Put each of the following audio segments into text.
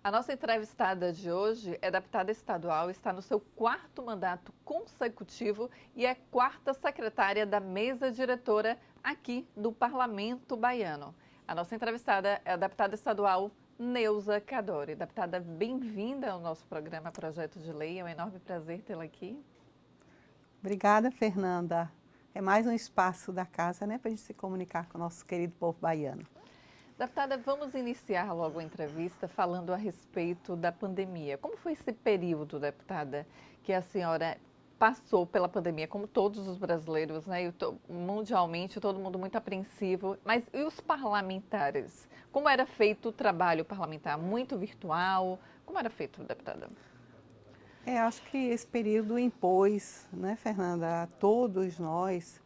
A nossa entrevistada de hoje é deputada estadual, está no seu quarto mandato consecutivo e é quarta secretária da mesa diretora aqui do Parlamento Baiano. A nossa entrevistada é a deputada estadual Neuza Cadore. Deputada, bem-vinda ao nosso programa Projeto de Lei. É um enorme prazer tê-la aqui. Obrigada, Fernanda. É mais um espaço da casa, né, para a gente se comunicar com o nosso querido povo baiano. Deputada, vamos iniciar logo a entrevista falando a respeito da pandemia. Como foi esse período, deputada, que a senhora passou pela pandemia, como todos os brasileiros, né? Mundialmente, todo mundo muito apreensivo. Mas e os parlamentares? Como era feito o trabalho parlamentar? Muito virtual? Como era feito, deputada? Acho que esse período impôs, né, Fernanda, a todos nós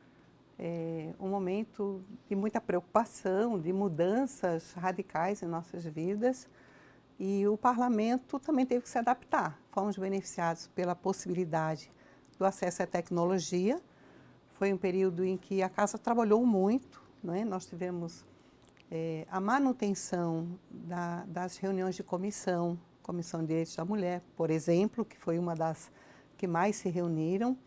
um momento de muita preocupação, de mudanças radicais em nossas vidas, e o parlamento também teve que se adaptar. Fomos beneficiados pela possibilidade do acesso à tecnologia. Foi um período em que a casa trabalhou muito, né? Nós tivemos a manutenção das reuniões de comissão de Direitos da Mulher, por exemplo, que foi uma das que mais se reuniram.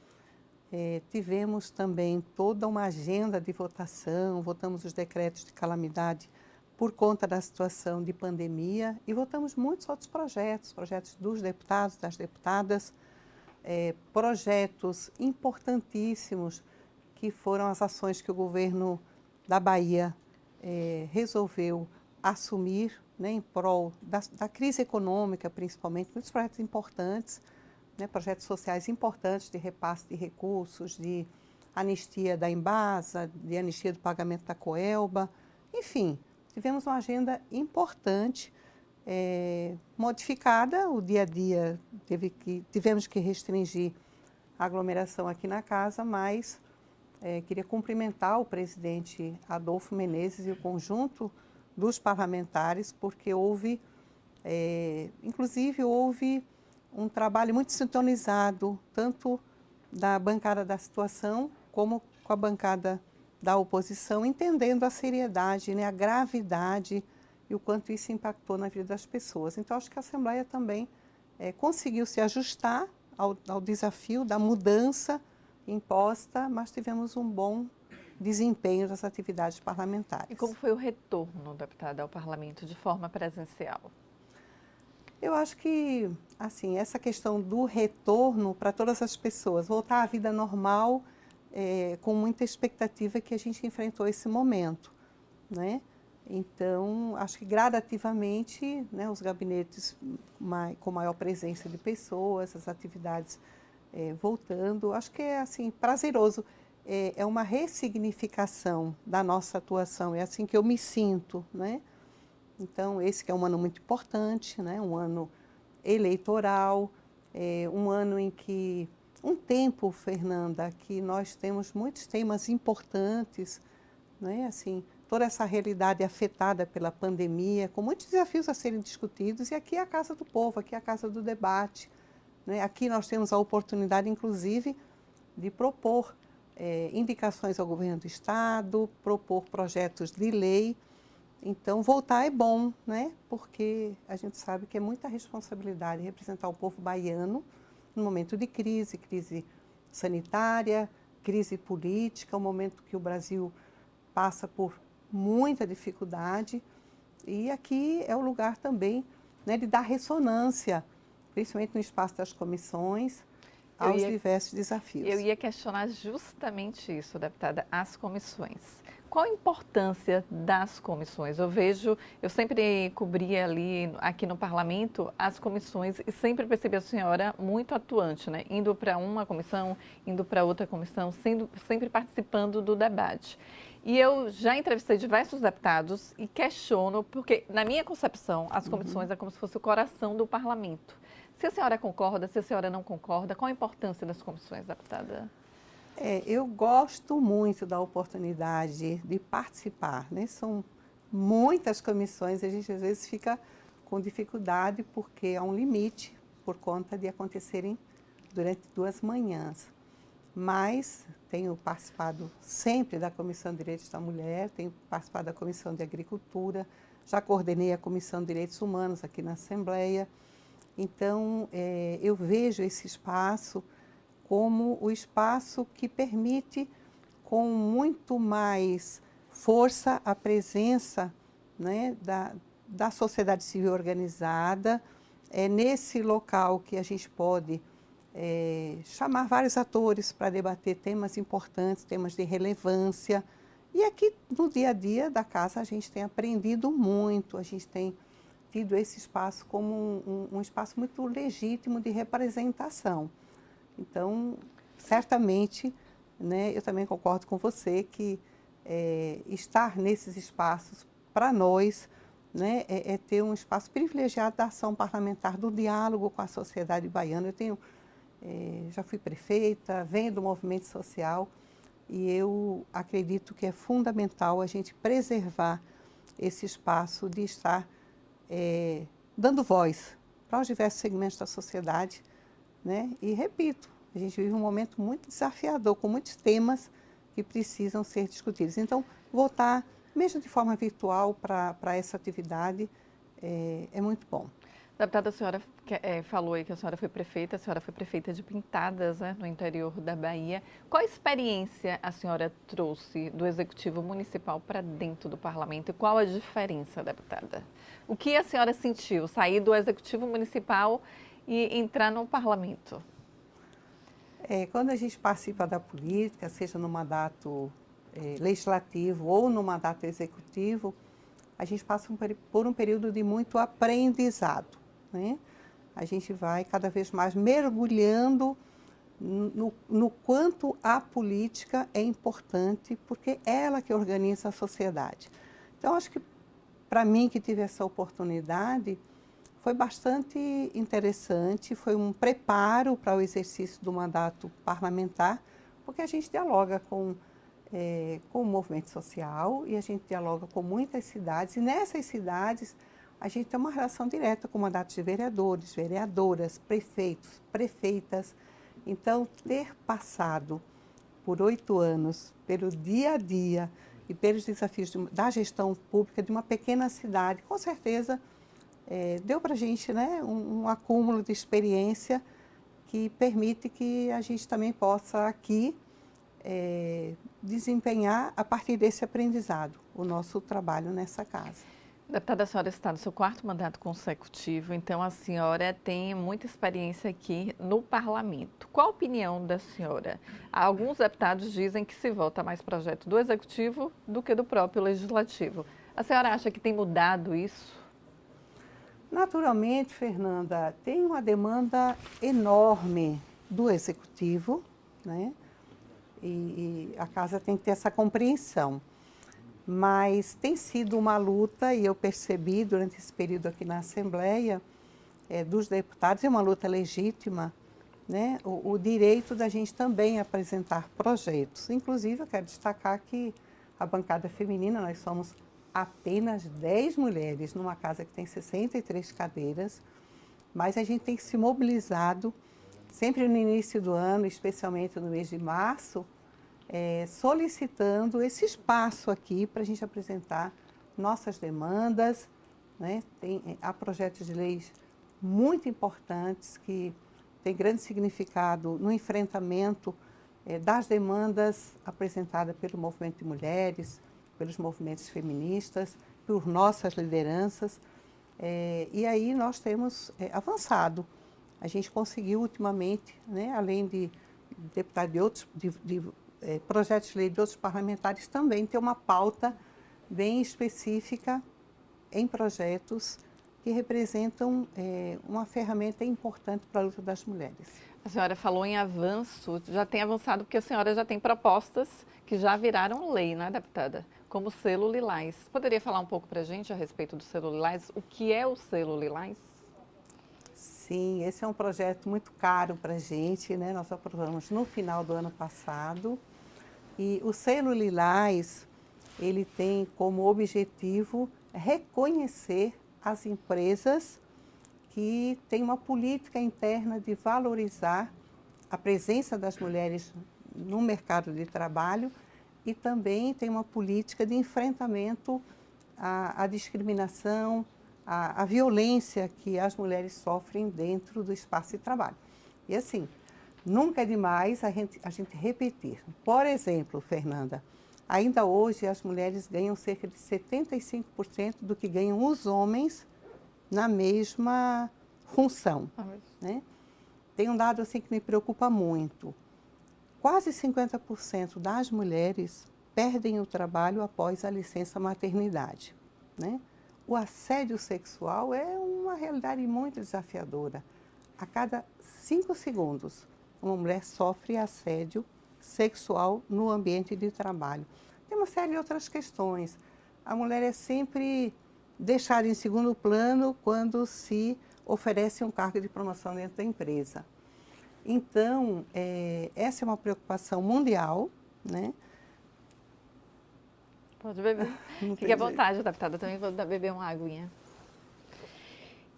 Tivemos também toda uma agenda de votação, votamos os decretos de calamidade por conta da situação de pandemia e votamos muitos outros projetos dos deputados, das deputadas, projetos importantíssimos que foram as ações que o governo da Bahia resolveu assumir, né, em prol da crise econômica, principalmente, muitos projetos importantes, né, projetos sociais importantes de repasse de recursos, de anistia da Embasa, de anistia do pagamento da Coelba, enfim, tivemos uma agenda importante, modificada, o dia a dia tivemos que restringir a aglomeração aqui na casa, mas queria cumprimentar o presidente Adolfo Menezes e o conjunto dos parlamentares, porque inclusive houve um trabalho muito sintonizado, tanto da bancada da situação, como com a bancada da oposição, entendendo a seriedade, né, a gravidade e o quanto isso impactou na vida das pessoas. Então, acho que a Assembleia também conseguiu se ajustar ao desafio da mudança imposta, mas tivemos um bom desempenho das atividades parlamentares. E como foi o retorno, deputada, ao parlamento de forma presencial? Eu acho que, assim, essa questão do retorno para todas as pessoas, voltar à vida normal, com muita expectativa que a gente enfrentou esse momento, né? Então, acho que gradativamente, né, os gabinetes com maior presença de pessoas, as atividades voltando, acho que é, assim, prazeroso. É uma ressignificação da nossa atuação, é assim que eu me sinto, né? Então, esse que é um ano muito importante, né? Um ano eleitoral, um ano em que, um tempo, Fernanda, que nós temos muitos temas importantes, né? Assim, toda essa realidade afetada pela pandemia, com muitos desafios a serem discutidos, e aqui é a Casa do Povo, aqui é a Casa do Debate, né? Aqui nós temos a oportunidade, inclusive, de propor indicações ao governo do Estado, propor projetos de lei. Então, voltar é bom, né? Porque a gente sabe que é muita responsabilidade representar o povo baiano num momento de crise sanitária, crise política, um momento que o Brasil passa por muita dificuldade. E aqui é o lugar também, né, de dar ressonância, principalmente no espaço das comissões, aos diversos desafios. Eu ia questionar justamente isso, deputada, as comissões. Qual a importância das comissões? Eu sempre cobria aqui no parlamento, as comissões e sempre percebi a senhora muito atuante, né? Indo para uma comissão, indo para outra comissão, sempre participando do debate. E eu já entrevistei diversos deputados e questiono, porque na minha concepção, as comissões é como se fosse o coração do parlamento. Se a senhora concorda, se a senhora não concorda, qual a importância das comissões, deputada? Eu gosto muito da oportunidade de participar, né? São muitas comissões, a gente às vezes fica com dificuldade porque há um limite por conta de acontecerem durante 2 manhãs. Mas tenho participado sempre da Comissão de Direitos da Mulher, tenho participado da Comissão de Agricultura, já coordenei a Comissão de Direitos Humanos aqui na Assembleia. Então, eu vejo esse espaço como o espaço que permite, com muito mais força, a presença, né, da sociedade civil organizada. É nesse local que a gente pode chamar vários atores para debater temas importantes, temas de relevância. E aqui, no dia a dia da casa, a gente tem aprendido muito, a gente tem tido esse espaço como um espaço muito legítimo de representação. Então, certamente, né, eu também concordo com você que estar nesses espaços, para nós, né, é ter um espaço privilegiado da ação parlamentar, do diálogo com a sociedade baiana. Já fui prefeita, venho do movimento social e eu acredito que é fundamental a gente preservar esse espaço de estar dando voz para os diversos segmentos da sociedade, né? E repito, a gente vive um momento muito desafiador, com muitos temas que precisam ser discutidos. Então, voltar, mesmo de forma virtual, para essa atividade é muito bom. Deputada, a senhora falou aí que a senhora foi prefeita de Pintadas, né, no interior da Bahia. Qual experiência a senhora trouxe do Executivo Municipal para dentro do Parlamento e qual a diferença, deputada? O que a senhora sentiu sair do Executivo Municipal e entrar no Parlamento? Quando a gente participa da política, seja no mandato legislativo ou no mandato executivo, a gente passa por um período de muito aprendizado, né? A gente vai cada vez mais mergulhando no quanto a política é importante, porque é ela que organiza a sociedade. Então, acho que para mim, que tive essa oportunidade, foi bastante interessante, foi um preparo para o exercício do mandato parlamentar, porque a gente dialoga com o movimento social e a gente dialoga com muitas cidades, e nessas cidades a gente tem uma relação direta com mandatos de vereadores, vereadoras, prefeitos, prefeitas. Então, ter passado por 8 anos pelo dia a dia e pelos desafios da gestão pública de uma pequena cidade, com certeza deu para a gente, né, um acúmulo de experiência que permite que a gente também possa aqui desempenhar, a partir desse aprendizado, o nosso trabalho nessa casa. Deputada, a senhora está no seu 4º mandato consecutivo, então a senhora tem muita experiência aqui no parlamento. Qual a opinião da senhora? Alguns deputados dizem que se vota mais projeto do executivo do que do próprio legislativo. A senhora acha que tem mudado isso? Naturalmente, Fernanda, tem uma demanda enorme do executivo, né? E a casa tem que ter essa compreensão. Mas tem sido uma luta, e eu percebi durante esse período aqui na Assembleia, dos deputados, é uma luta legítima, né? O direito da gente também apresentar projetos. Inclusive, eu quero destacar que a bancada feminina, nós somos apenas 10 mulheres numa casa que tem 63 cadeiras, mas a gente tem se mobilizado sempre no início do ano, especialmente no mês de março, solicitando esse espaço aqui para a gente apresentar nossas demandas, né? Há projetos de leis muito importantes que têm grande significado no enfrentamento das demandas apresentadas pelo movimento de mulheres, pelos movimentos feministas, por nossas lideranças. E aí nós temos avançado. A gente conseguiu ultimamente, né, além de deputados de outros projetos de lei de outros parlamentares, também ter uma pauta bem específica em projetos que representam uma ferramenta importante para a luta das mulheres. A senhora falou em avanço, já tem avançado porque a senhora já tem propostas que já viraram lei, né, deputada? Como o selo Lilás. Poderia falar um pouco para a gente a respeito do selo Lilás? O que é o selo Lilás? Sim, esse é um projeto muito caro para a gente, né? Nós aprovamos no final do ano passado. E o selo Lilás, ele tem como objetivo reconhecer as empresas que têm uma política interna de valorizar a presença das mulheres no mercado de trabalho e também tem uma política de enfrentamento a discriminação, a violência que as mulheres sofrem dentro do espaço de trabalho. E assim, nunca é demais a gente repetir. Por exemplo, Fernanda, ainda hoje as mulheres ganham cerca de 75% do que ganham os homens na mesma função, né? Tem um dado assim que me preocupa muito. Quase 50% das mulheres perdem o trabalho após a licença maternidade, né? O assédio sexual é uma realidade muito desafiadora. A cada 5 segundos, uma mulher sofre assédio sexual no ambiente de trabalho. Tem uma série de outras questões. A mulher é sempre deixada em segundo plano quando se oferece um cargo de promoção dentro da empresa. Então, essa é uma preocupação mundial, né? Pode beber. Fique à vontade, deputada. Eu também vou beber uma aguinha.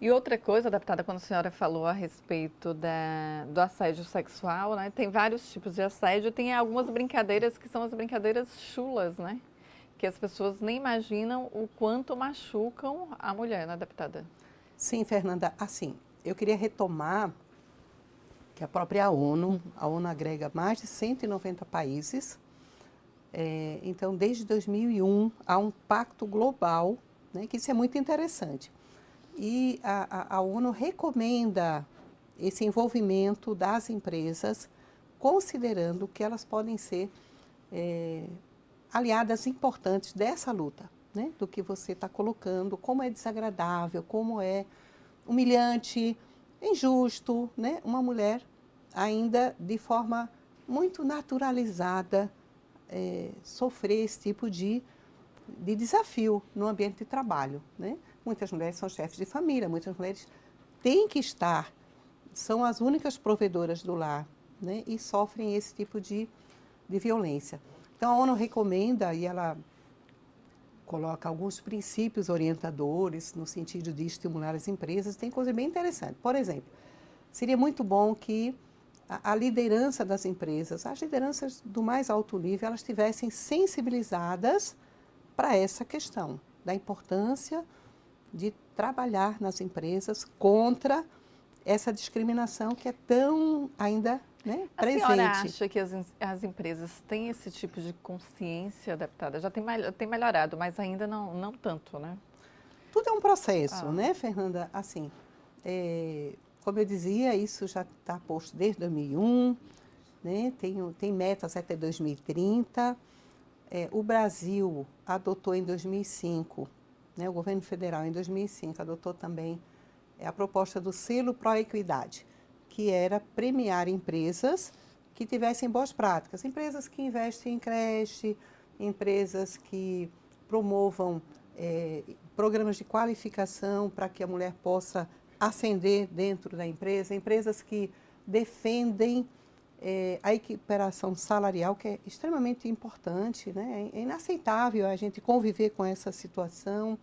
E outra coisa, deputada, quando a senhora falou a respeito do assédio sexual, né? Tem vários tipos de assédio, tem algumas brincadeiras que são as brincadeiras chulas, né? Que as pessoas nem imaginam o quanto machucam a mulher, né, deputada? Sim, Fernanda. Assim, eu queria retomar que a própria ONU agrega mais de 190 países. Então, desde 2001, há um pacto global, né, que isso é muito interessante. E a ONU recomenda esse envolvimento das empresas, considerando que elas podem ser aliadas importantes dessa luta, né, do que você está colocando, como é desagradável, como é humilhante, injusto, né, uma mulher ainda de forma muito naturalizada sofrer esse tipo de desafio no ambiente de trabalho, né? Muitas mulheres são chefes de família, muitas mulheres têm que estar, são as únicas provedoras do lar, né? E sofrem esse tipo de violência. Então, a ONU recomenda e ela coloca alguns princípios orientadores no sentido de estimular as empresas. Tem coisa bem interessante. Por exemplo, seria muito bom que a liderança das empresas, as lideranças do mais alto nível, elas estivessem sensibilizadas para essa questão da importância de trabalhar nas empresas contra essa discriminação que é tão ainda, né, presente. A senhora acha que as empresas têm esse tipo de consciência, deputada? Já tem melhorado, mas ainda não tanto, né? Tudo é um processo, né, Fernanda? Assim, como eu dizia, isso já está posto desde 2001, né? Tem metas até 2030. O Brasil adotou em 2005, né, o governo federal em 2005 adotou também a proposta do selo Pró-Equidade, que era premiar empresas que tivessem boas práticas, empresas que investem em creche, empresas que promovam programas de qualificação para que a mulher possa ascender dentro da empresa, empresas que defendem a equiparação salarial, que é extremamente importante, né? É inaceitável a gente conviver com essa situação.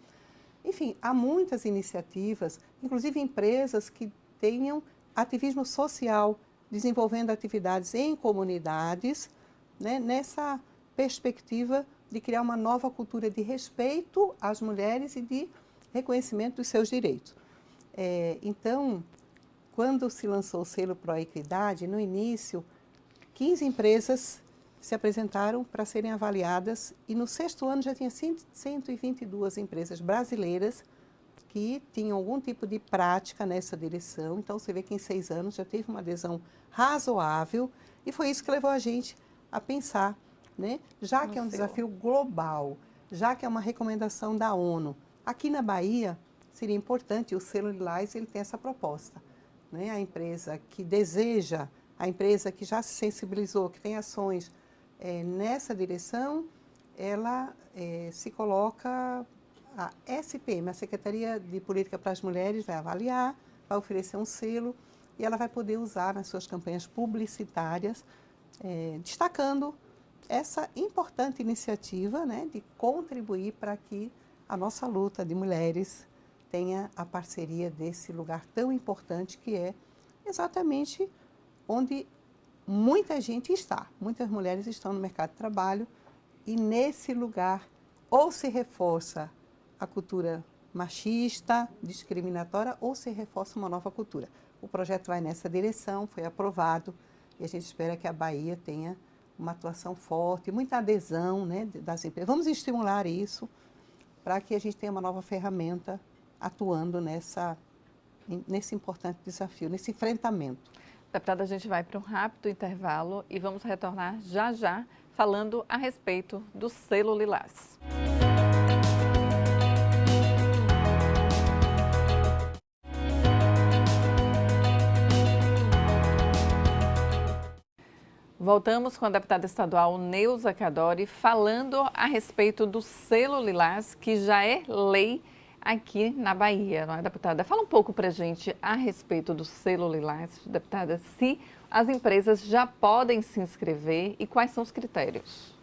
Enfim, há muitas iniciativas, inclusive empresas que tenham ativismo social, desenvolvendo atividades em comunidades, né? Nessa perspectiva de criar uma nova cultura de respeito às mulheres e de reconhecimento dos seus direitos. Então, quando se lançou o selo Pró-Equidade, no início, 15 empresas se apresentaram para serem avaliadas e no 6º ano já tinha 122 empresas brasileiras que tinham algum tipo de prática nessa direção. Então, você vê que em 6 anos já teve uma adesão razoável e foi isso que levou a gente a pensar, né? Já que é um desafio global, já que é uma recomendação da ONU, aqui na Bahia seria importante, o selo Lilás ele tem essa proposta, né? A empresa que deseja, a empresa que já se sensibilizou, que tem ações nessa direção, ela se coloca, a SPM, a Secretaria de Política para as Mulheres, vai avaliar, vai oferecer um selo e ela vai poder usar nas suas campanhas publicitárias, destacando essa importante iniciativa, né, de contribuir para que a nossa luta de mulheres tenha a parceria desse lugar tão importante que é exatamente onde muita gente está. Muitas mulheres estão no mercado de trabalho e nesse lugar ou se reforça a cultura machista, discriminatória, ou se reforça uma nova cultura. O projeto vai nessa direção, foi aprovado, e a gente espera que a Bahia tenha uma atuação forte, muita adesão, né, das empresas. Vamos estimular isso para que a gente tenha uma nova ferramenta atuando nesse importante desafio, nesse enfrentamento. Deputada, a gente vai para um rápido intervalo e vamos retornar já já falando a respeito do selo Lilás. Voltamos com a deputada estadual Neuza Cadori falando a respeito do selo Lilás, que já é lei aqui na Bahia, não é, deputada? Fala um pouco para a gente a respeito do selo Lilás, deputada, se as empresas já podem se inscrever e quais são os critérios.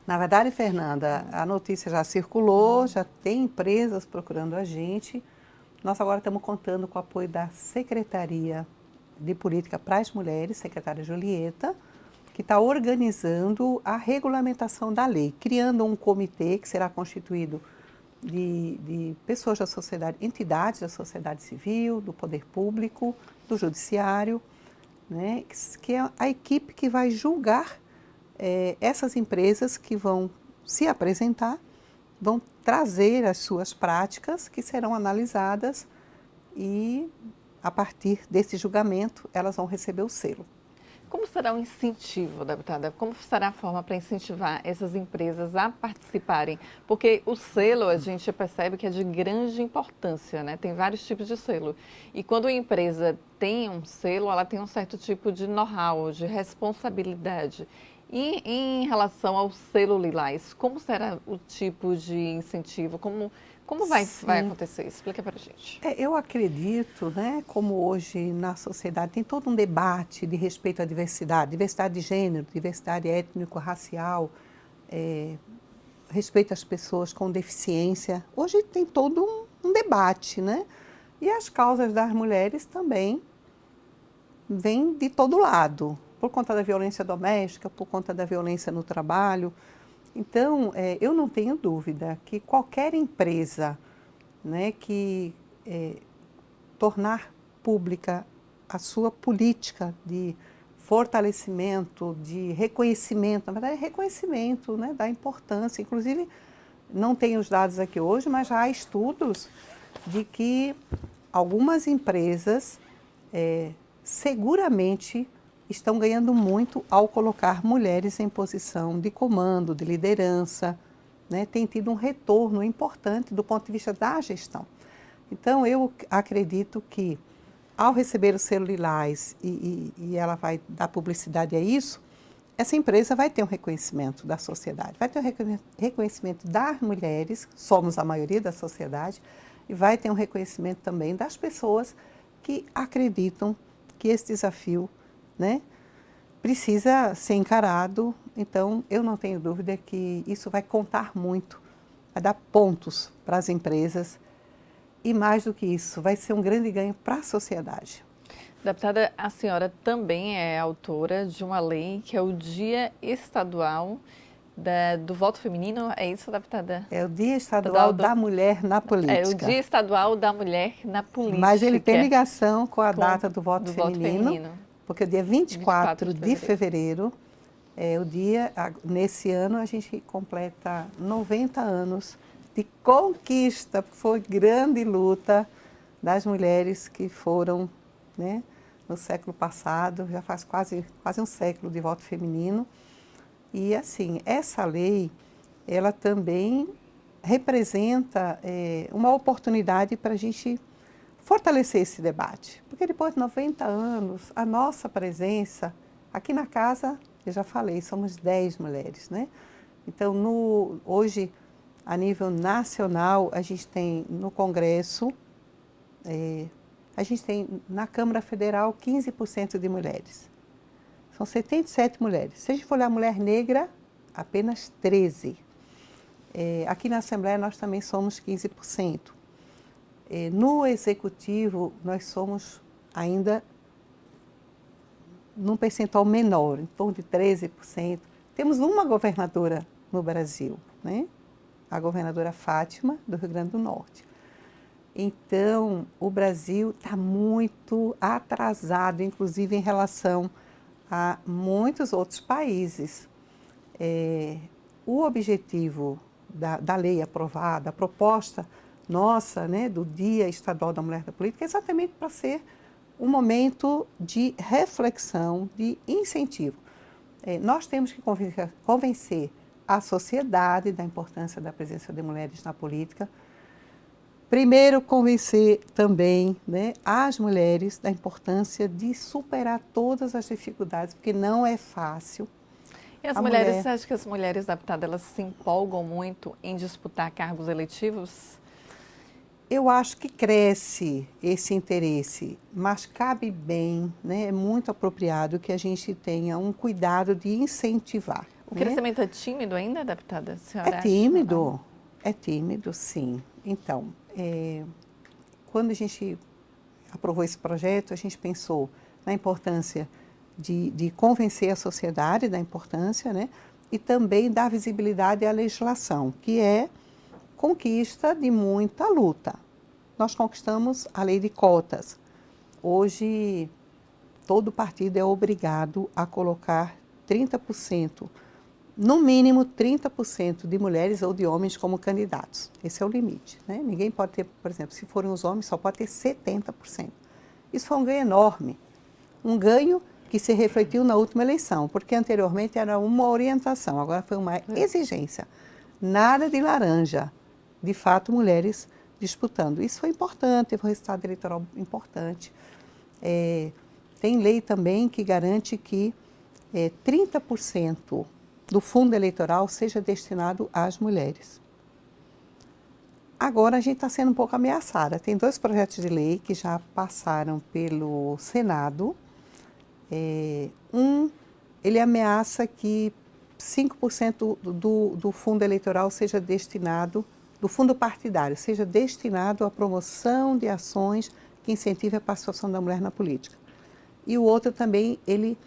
Na verdade, Fernanda, a notícia já circulou, já tem empresas procurando a gente. Nós agora estamos contando com o apoio da Secretaria de Política para as Mulheres, secretária Julieta, que está organizando a regulamentação da lei, criando um comitê que será constituído de pessoas da sociedade, entidades da sociedade civil, do poder público, do judiciário, né, que é a equipe que vai julgar essas empresas que vão se apresentar, vão trazer as suas práticas que serão analisadas e, a partir desse julgamento, elas vão receber o selo. Como será o incentivo, deputada? Como será a forma para incentivar essas empresas a participarem? Porque o selo, a gente percebe que é de grande importância, né? Tem vários tipos de selo. E quando a empresa tem um selo, ela tem um certo tipo de know-how, de responsabilidade. E em relação ao selo Lilás, como será o tipo de incentivo? Como vai acontecer isso? Explica para a gente. Eu acredito, né, como hoje na sociedade tem todo um debate de respeito à diversidade, diversidade de gênero, diversidade étnico-racial, respeito às pessoas com deficiência. Hoje tem todo um debate, né? E as causas das mulheres também vêm de todo lado, por conta da violência doméstica, por conta da violência no trabalho. Então, eu não tenho dúvida que qualquer empresa, né, que tornar pública a sua política de fortalecimento, de reconhecimento, na verdade, reconhecimento, né, da importância. Inclusive, não tenho os dados aqui hoje, mas já há estudos de que algumas empresas seguramente estão ganhando muito ao colocar mulheres em posição de comando, de liderança, né? Tem tido um retorno importante do ponto de vista da gestão. Então, eu acredito que, ao receber o selo Lilás e ela vai dar publicidade a isso, essa empresa vai ter um reconhecimento da sociedade, vai ter um reconhecimento das mulheres, somos a maioria da sociedade, e vai ter um reconhecimento também das pessoas que acreditam que esse desafio, né, precisa ser encarado. Então, eu não tenho dúvida que isso vai contar muito, vai dar pontos para as empresas e, mais do que isso, vai ser um grande ganho para a sociedade. Deputada, a senhora também é autora de uma lei que é o Dia Estadual do Voto Feminino, é isso, deputada? É o Dia Estadual da Mulher na Política. É o Dia Estadual da Mulher na Política. Mas ele tem ligação com a data do voto feminino. Porque o dia 24 de fevereiro é o dia, nesse ano a gente completa 90 anos de conquista, foi grande luta das mulheres que foram, né, no século passado, já faz quase um século de voto feminino. E assim, essa lei, ela também representa uma oportunidade para a gente fortalecer esse debate, porque depois de 90 anos, a nossa presença, aqui na casa, eu já falei, somos 10 mulheres, né? Então, hoje, a nível nacional, a gente tem no Congresso, a gente tem na Câmara Federal 15% de mulheres. São 77 mulheres. Se a gente for olhar a mulher negra, apenas 13%. Aqui na Assembleia nós também somos 15%. No Executivo nós somos ainda num percentual menor, em torno de 13%. Temos uma governadora no Brasil, né? a governadora Fátima, do Rio Grande do Norte. Então, o Brasil está muito atrasado, inclusive em relação a muitos outros países. O objetivo da lei aprovada, a proposta nossa, né, do Dia Estadual da Mulher da Política, é exatamente para ser um momento de reflexão, de incentivo. Nós temos que convencer a sociedade da importância da presença de mulheres na política. Primeiro, convencer também, né, as mulheres da importância de superar todas as dificuldades, porque não é fácil. E as mulheres, você acha que as mulheres, deputada, elas se empolgam muito em disputar cargos eletivos? Eu acho que cresce esse interesse, mas cabe bem, né, é muito apropriado que a gente tenha um cuidado de incentivar. O crescimento é tímido ainda, deputada? É tímido, sim. Então, quando a gente aprovou esse projeto, a gente pensou na importância de convencer a sociedade da importância, né, e também dar visibilidade à legislação, que é conquista de muita luta. Nós conquistamos a lei de cotas. Hoje, todo partido é obrigado a colocar 30%, no mínimo 30% de mulheres ou de homens como candidatos. Esse é o limite, né? Ninguém pode ter, por exemplo, se forem os homens, só pode ter 70%. Isso foi um ganho enorme. Um ganho que se refletiu na última eleição, porque anteriormente era uma orientação, agora foi uma exigência. Nada de laranja. De fato, mulheres disputando. Isso foi importante, foi um resultado eleitoral importante. Tem lei também que garante que 30% do fundo eleitoral seja destinado às mulheres. Agora a gente está sendo um pouco ameaçada. Tem 2 projetos de lei que já passaram pelo Senado. Ele ameaça que 5% do fundo eleitoral seja destinado, do fundo partidário, seja destinado à promoção de ações que incentivem a participação da mulher na política. E o outro também, ele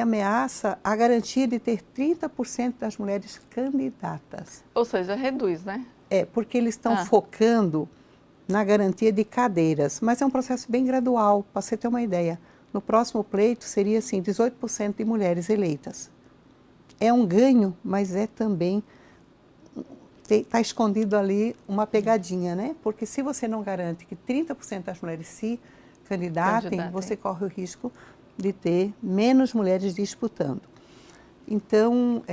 ameaça a garantia de ter 30% das mulheres candidatas. Ou seja, reduz, né? Porque eles estão focando na garantia de cadeiras, mas é um processo bem gradual, para você ter uma ideia. No próximo pleito seria assim, 18% de mulheres eleitas. É um ganho, mas é também, está escondido ali uma pegadinha, né? Porque se você não garante que 30% das mulheres se candidatem, você corre o risco de ter menos mulheres disputando. Então,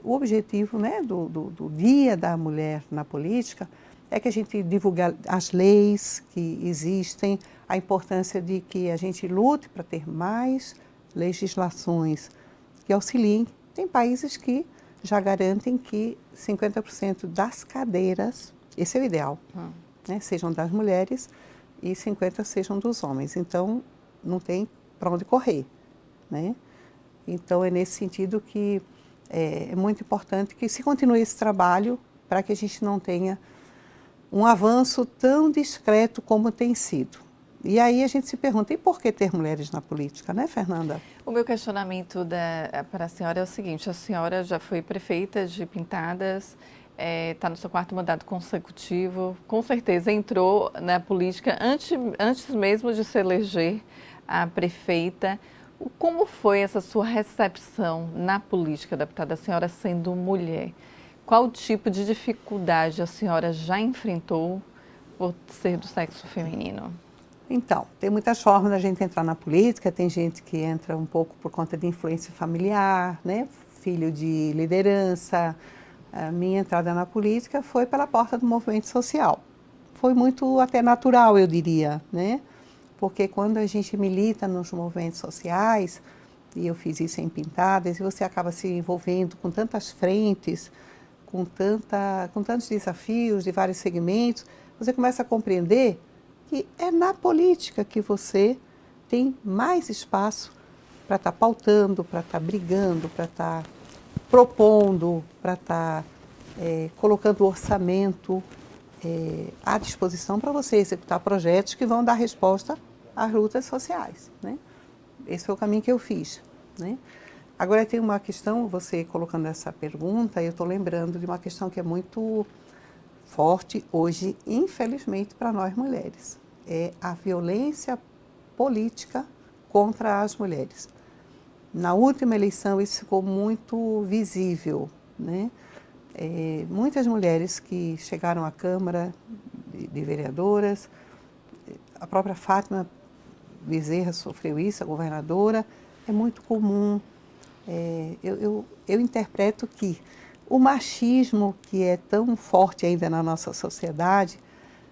o objetivo, né, do Dia da Mulher na Política é que a gente divulgue as leis que existem, a importância de que a gente lute para ter mais legislações que auxiliem. Tem países que já garantem que 50% das cadeiras, esse é o ideal, né, sejam das mulheres e 50% sejam dos homens. Então, não tem para onde correr, né? Então, é nesse sentido que é muito importante que se continue esse trabalho para que a gente não tenha um avanço tão discreto como tem sido. E aí a gente se pergunta, e por que ter mulheres na política, né, Fernanda? O meu questionamento para a senhora é o seguinte, a senhora já foi prefeita de Pintadas, está no seu 4º mandato consecutivo, com certeza entrou na política antes mesmo de se eleger a prefeita. Como foi essa sua recepção na política, deputada, a senhora sendo mulher? Qual tipo de dificuldade a senhora já enfrentou por ser do sexo feminino? Então, tem muitas formas da gente entrar na política, tem gente que entra um pouco por conta de influência familiar, né? Filho de liderança. A minha entrada na política foi pela porta do movimento social. Foi muito até natural, eu diria, né? Porque quando a gente milita nos movimentos sociais, e eu fiz isso em Pintadas, e você acaba se envolvendo com tantas frentes, com tantos desafios de vários segmentos, você começa a compreender que é na política que você tem mais espaço para estar pautando, para estar brigando, para estar propondo, para estar colocando o orçamento à disposição para você executar projetos que vão dar resposta às lutas sociais, né? Esse foi o caminho que eu fiz, né? Agora tem uma questão, você colocando essa pergunta, eu estou lembrando de uma questão que é muito forte hoje, infelizmente, para nós mulheres. É a violência política contra as mulheres. Na última eleição isso ficou muito visível, né? Muitas mulheres que chegaram à Câmara de Vereadoras, a própria Fátima Bezerra sofreu isso, a governadora, é muito comum. Eu interpreto que o machismo, que é tão forte ainda na nossa sociedade,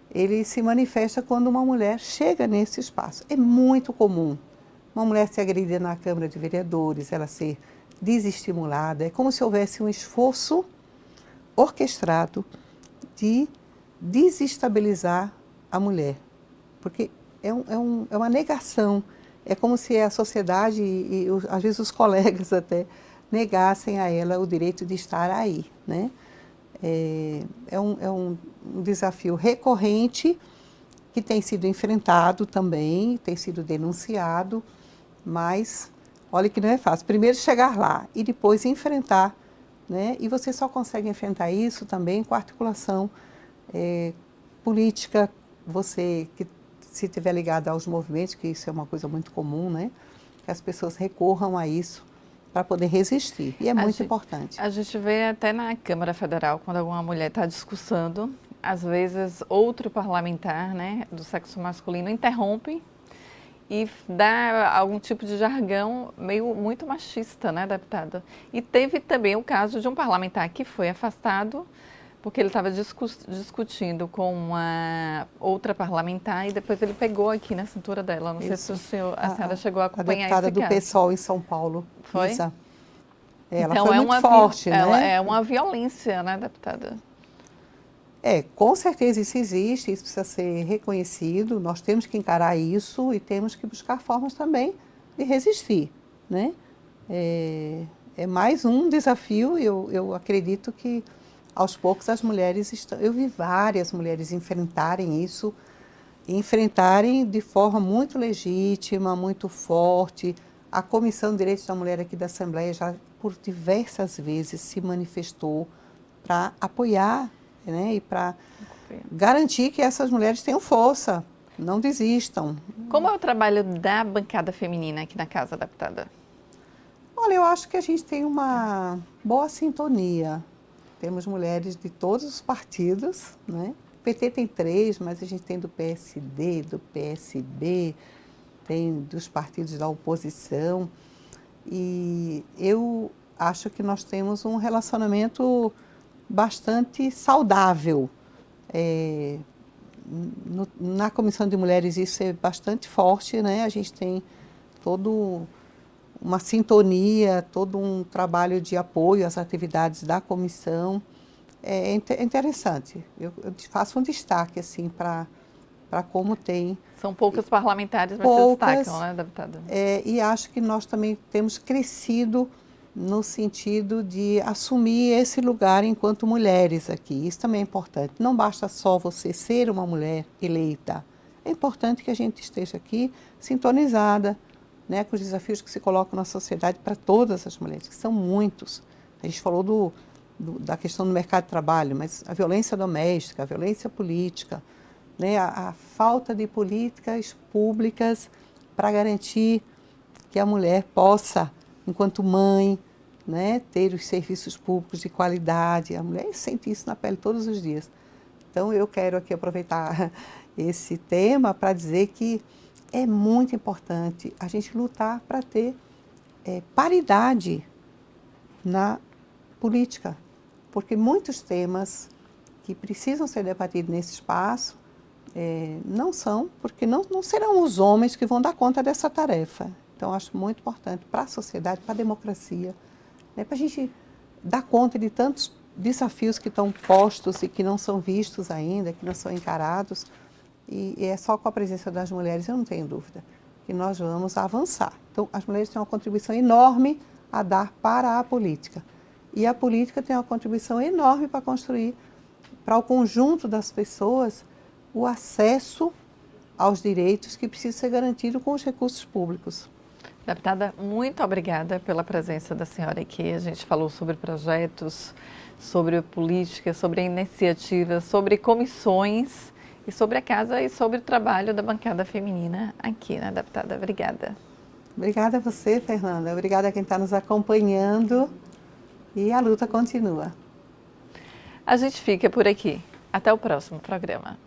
ele se manifesta quando uma mulher chega nesse espaço. É muito comum uma mulher ser agredida na Câmara de Vereadores, ela ser desestimulada. É como se houvesse um esforço orquestrado de desestabilizar a mulher. Porque é uma negação. É como se a sociedade e às vezes os colegas até negassem a ela o direito de estar aí, né? É um desafio recorrente que tem sido enfrentado também, tem sido denunciado, mas olha que não é fácil. Primeiro chegar lá e depois enfrentar, né? E você só consegue enfrentar isso também com articulação política. Você que se estiver ligado aos movimentos, que isso é uma coisa muito comum, né? Que as pessoas recorram a isso para poder resistir. E é muito importante. A gente vê até na Câmara Federal, quando alguma mulher está discursando, às vezes outro parlamentar, né, do sexo masculino interrompe e dá algum tipo de jargão muito machista, né, deputada? E teve também o caso de um parlamentar que foi afastado porque ele estava discutindo com uma outra parlamentar e depois ele pegou aqui na cintura dela. Não sei se a senhora chegou a acompanhar esse caso. A deputada do PSOL em São Paulo. Foi? Isa. Ela então, foi muito forte, né? É uma violência, né, deputada? Com certeza isso existe, isso precisa ser reconhecido, nós temos que encarar isso e temos que buscar formas também de resistir, né? É mais um desafio, eu acredito que aos poucos as mulheres estão... Eu vi várias mulheres enfrentarem isso, enfrentarem de forma muito legítima, muito forte. A Comissão de Direitos da Mulher aqui da Assembleia já por diversas vezes se manifestou para apoiar, né, e para garantir que essas mulheres tenham força, não desistam. Como é o trabalho da bancada feminina aqui na Casa, deputada? Olha, eu acho que a gente tem uma boa sintonia. Temos mulheres de todos os partidos, né? O PT tem 3, mas a gente tem do PSD, do PSB, tem dos partidos da oposição. E eu acho que nós temos um relacionamento bastante saudável. Na Comissão de Mulheres isso é bastante forte, né? A gente tem todo uma sintonia, todo um trabalho de apoio às atividades da comissão. É interessante. Eu faço um destaque assim para como tem. São poucas parlamentares, mas se destacam, né, deputada? E acho que nós também temos crescido no sentido de assumir esse lugar enquanto mulheres aqui. Isso também é importante. Não basta só você ser uma mulher eleita. É importante que a gente esteja aqui sintonizada, né, com os desafios que se colocam na sociedade para todas as mulheres, que são muitos. A gente falou da questão do mercado de trabalho, mas a violência doméstica, a violência política, né, a falta de políticas públicas para garantir que a mulher possa, enquanto mãe, né, ter os serviços públicos de qualidade. A mulher sente isso na pele todos os dias. Então, eu quero aqui aproveitar esse tema para dizer que é muito importante a gente lutar para ter paridade na política, porque muitos temas que precisam ser debatidos nesse espaço não são, porque não serão os homens que vão dar conta dessa tarefa. Então, acho muito importante para a sociedade, para a democracia, né, para a gente dar conta de tantos desafios que estão postos e que não são vistos ainda, que não são encarados. E é só com a presença das mulheres, eu não tenho dúvida, que nós vamos avançar. Então, as mulheres têm uma contribuição enorme a dar para a política. E a política tem uma contribuição enorme para construir, para o conjunto das pessoas, o acesso aos direitos que precisa ser garantido com os recursos públicos. Deputada, muito obrigada pela presença da senhora aqui. A gente falou sobre projetos, sobre política, sobre iniciativas, sobre comissões e sobre a casa e sobre o trabalho da bancada feminina aqui, né, deputada? Obrigada. Obrigada a você, Fernanda. Obrigada a quem está nos acompanhando. E a luta continua. A gente fica por aqui. Até o próximo programa.